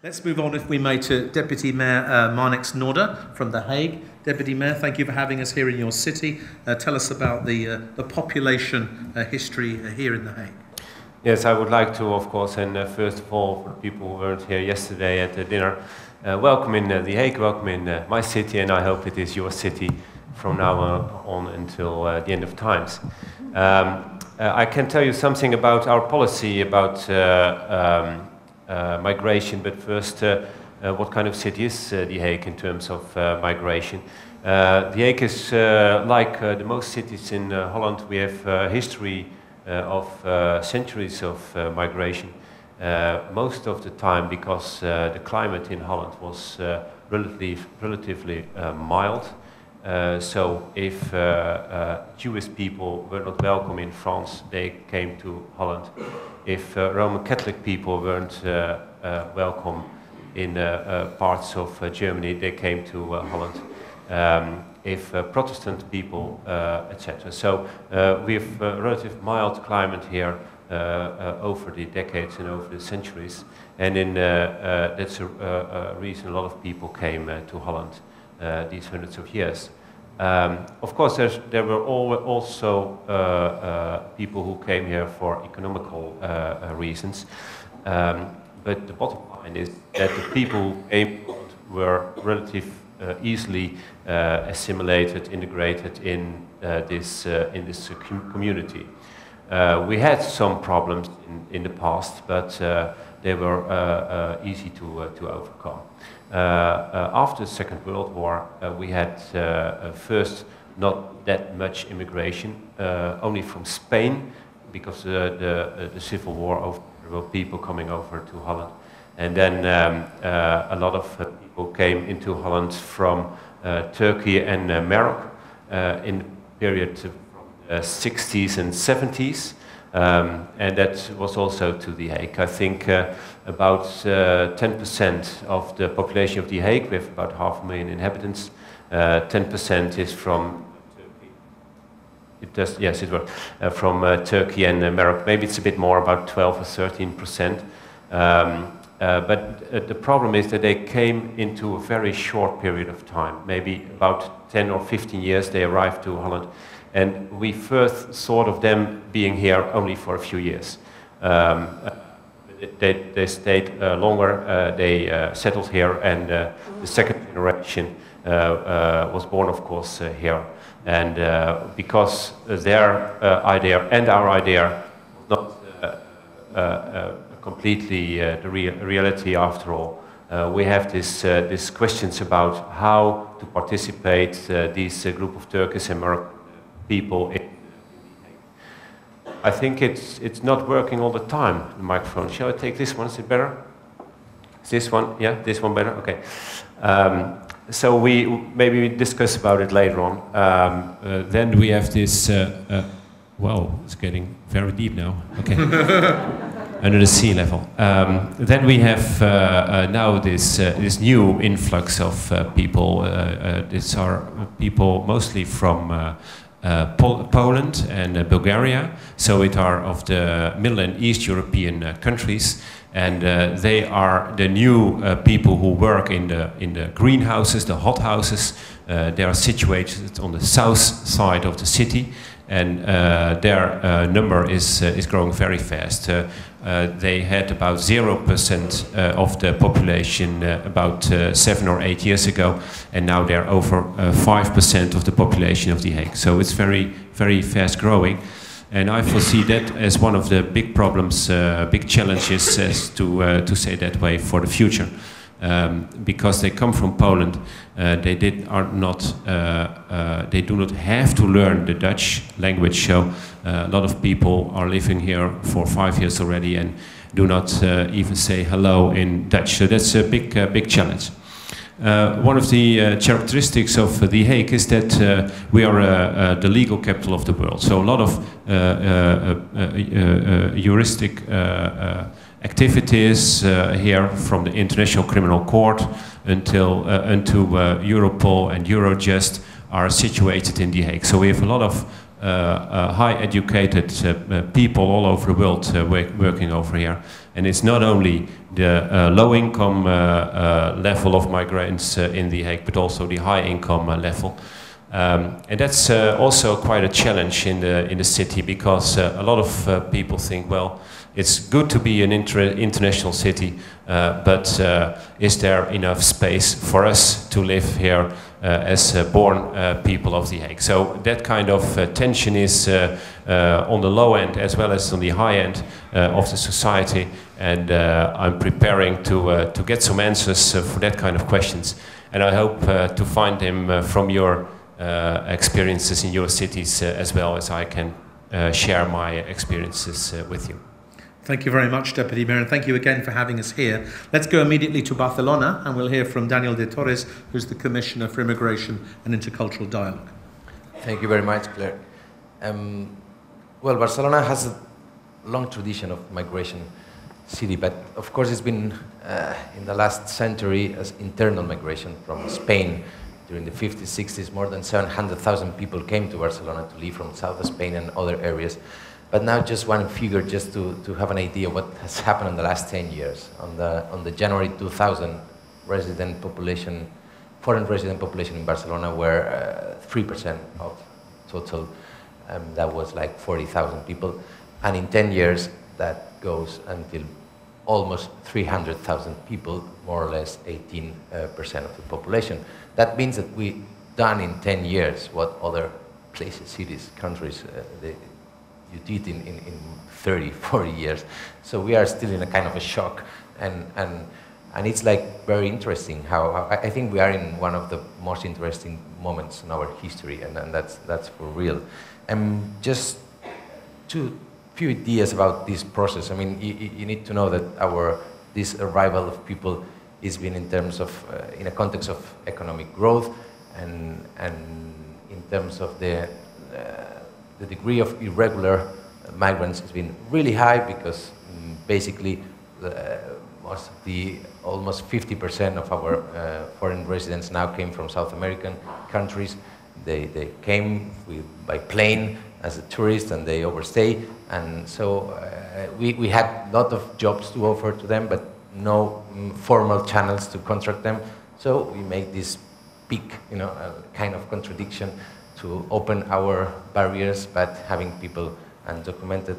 Let's move on, if we may, to Deputy Mayor Marnix Norder from The Hague. Deputy Mayor, thank you for having us here in your city. Tell us about the population history here in The Hague. Yes, I would like to, of course, and first of all, for the people who weren't here yesterday at the dinner, welcome in The Hague, welcome in my city, and I hope it is your city from now on until the end of times. I can tell you something about our policy about migration, but first, what kind of city is The Hague in terms of migration? The Hague is like the most cities in Holland. We have history of centuries of migration, most of the time because the climate in Holland was relatively mild. So if Jewish people were not welcome in France, they came to Holland. If Roman Catholic people weren't welcome in parts of Germany, they came to Holland. If Protestant people, etc. So we have a relatively mild climate here over the decades and over the centuries, and that's a reason a lot of people came to Holland these hundreds of years. Of course, there were also people who came here for economical reasons, but the bottom line is that the people who came were relatively easily assimilated, integrated in this community. We had some problems in the past, but they were easy to overcome. After the Second World War, we had first not that much immigration, only from Spain, because the civil war, there were people coming over to Holland. And then a lot of people came into Holland from Turkey and Morocco in the period of the 60s and 70s. And that was also to The Hague. I think about 10% of the population of The Hague, we have about 500,000 inhabitants, 10% is from Turkey. It does, yes, it was from Turkey and Morocco. Maybe it's a bit more, about 12 or 13%. But the problem is that they came into a very short period of time, maybe about 10 or 15 years they arrived to Holland. And we first thought of them being here only for a few years. They stayed longer, they settled here, and the second generation was born, of course, here. And because their idea and our idea was not completely the reality after all, we have these questions about how to participate these group of Turkish and Moroccan people. I think it's not working all the time, the microphone. Shall I take this one? Is it better? Is this one? Yeah, this one better? Okay. So maybe we discuss about it later on. Then we have this, wow, it's getting very deep now. Okay. Under the sea level. Then we have now this new influx of people. These are people mostly from Poland and Bulgaria, so it are of the Middle and East European countries, and they are the new people who work in the greenhouses, the hothouses. They are situated on the south side of the city, and their number is growing very fast. They had about 0% of the population about 7 or 8 years ago, and now they're over 5% of the population of The Hague. So it's very, very fast growing. And I foresee that as one of the big problems, big challenges, as to say that way, for the future. Because they come from Poland, they do not have to learn the Dutch language. So a lot of people are living here for 5 years already and do not even say hello in Dutch. So that's a big challenge. One of the characteristics of The Hague is that we are the legal capital of the world. So a lot of heuristic activities here, from the International Criminal Court until Europol and Eurojust, are situated in The Hague. So we have a lot of high educated people all over the world working over here. And it's not only the low income level of migrants in The Hague, but also the high income level. And that's also quite a challenge in the city, because a lot of people think, well, it's good to be an international city, but is there enough space for us to live here as born people of The Hague? So that kind of tension is on the low end as well as on the high end of the society, and I'm preparing to get some answers for that kind of questions, and I hope to find them from your experiences in your cities as well as I can share my experiences with you. Thank you very much, Deputy Mayor, and thank you again for having us here. Let's go immediately to Barcelona, and we'll hear from Daniel de Torres, who's the Commissioner for Immigration and Intercultural Dialogue. Thank you very much, Claire. Well, Barcelona has a long tradition of migration city, but of course it's been in the last century as internal migration from Spain. During the 50s, 60s, more than 700,000 people came to Barcelona to live from south of Spain and other areas. But now just one figure, just to have an idea what has happened in the last 10 years. On the January 2000 resident population, foreign resident population in Barcelona were 3% of total. That was like 40,000 people. And in 10 years, that goes until almost 300,000 people, more or less 18% of the population. That means that we've done in 10 years what other places, cities, countries, you did in 30, 40 years. So we are still in a kind of a shock. And it's like very interesting how I think we are in one of the most interesting moments in our history, and that's for real. Just few ideas about this process. I mean, you need to know that this arrival of people is been in terms of, in a context of economic growth, and in terms of the degree of irregular migrants has been really high, because basically almost 50% of our foreign residents now came from South American countries. They came by plane as a tourist, and they overstay, and so we had a lot of jobs to offer to them, but no formal channels to contract them. So we make this big, kind of contradiction to open our barriers, but having people undocumented.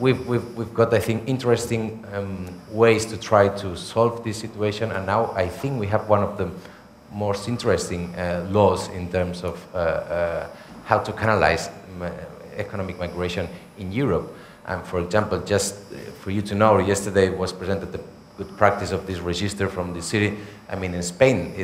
We've got, I think, interesting ways to try to solve this situation, and now I think we have one of the most interesting laws in terms of how to canalize economic migration in Europe. For example, just for you to know, yesterday was presented the good practice of this register from the city. I mean, in Spain,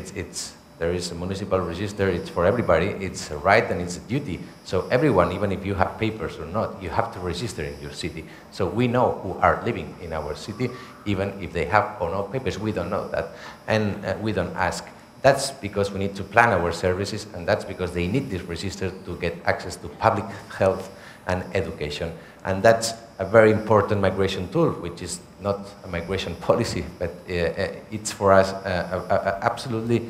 there is a municipal register. It's for everybody. It's a right and it's a duty. So everyone, even if you have papers or not, you have to register in your city. So we know who are living in our city, even if they have or no papers. We don't know that, and we don't ask. That's because we need to plan our services, and that's because they need this register to get access to public health and education. And that's a very important migration tool, which is not a migration policy, but it's for us absolutely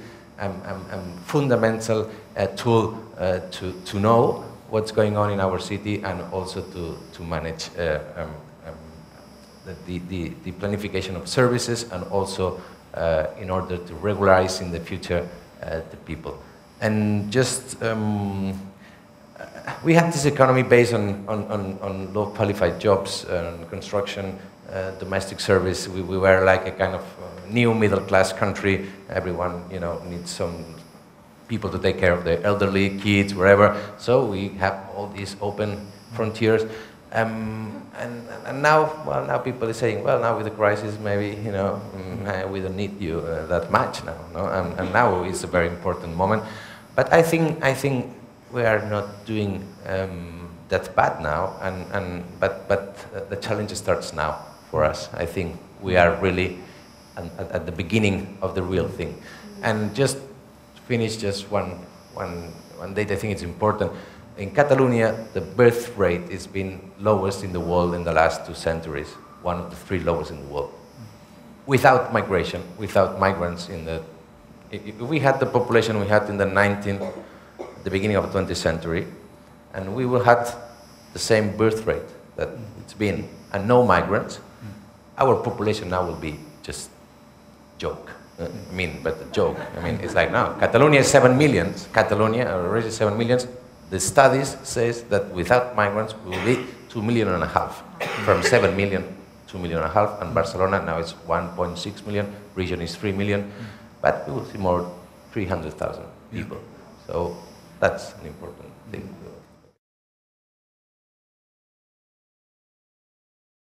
fundamental tool to know what's going on in our city, and also to manage the planification of services, and also in order to regularize in the future the people. And just we had this economy based on low qualified jobs, construction, domestic service. We were like a kind of new middle class country. Everyone, needs some people to take care of their elderly, kids, wherever. So we have all these open frontiers. And now, well, now people are saying, well, now with the crisis, maybe, we don't need you that much now, no? And now is a very important moment. But I think we are not doing that bad now, but the challenge starts now for us. I think we are really at the beginning of the real thing. And just to finish, just one date, I think it's important. In Catalonia, the birth rate has been lowest in the world in the last 2 centuries, one of the 3 lowest in the world. Without migration, without migrants if we had the population we had in the beginning of the 20th century, and we will have the same birth rate that it's been, and no migrants, our population now will be just joke. I mean, but a joke. I mean, it's like now, Catalonia is 7 million. Catalonia already 7 million. The studies says that without migrants, we will be 2.5 million. From 7 million, 2.5 million, and Barcelona now is 1.6 million. Region is 3 million, but we will see more 300,000 people. So that's an important thing.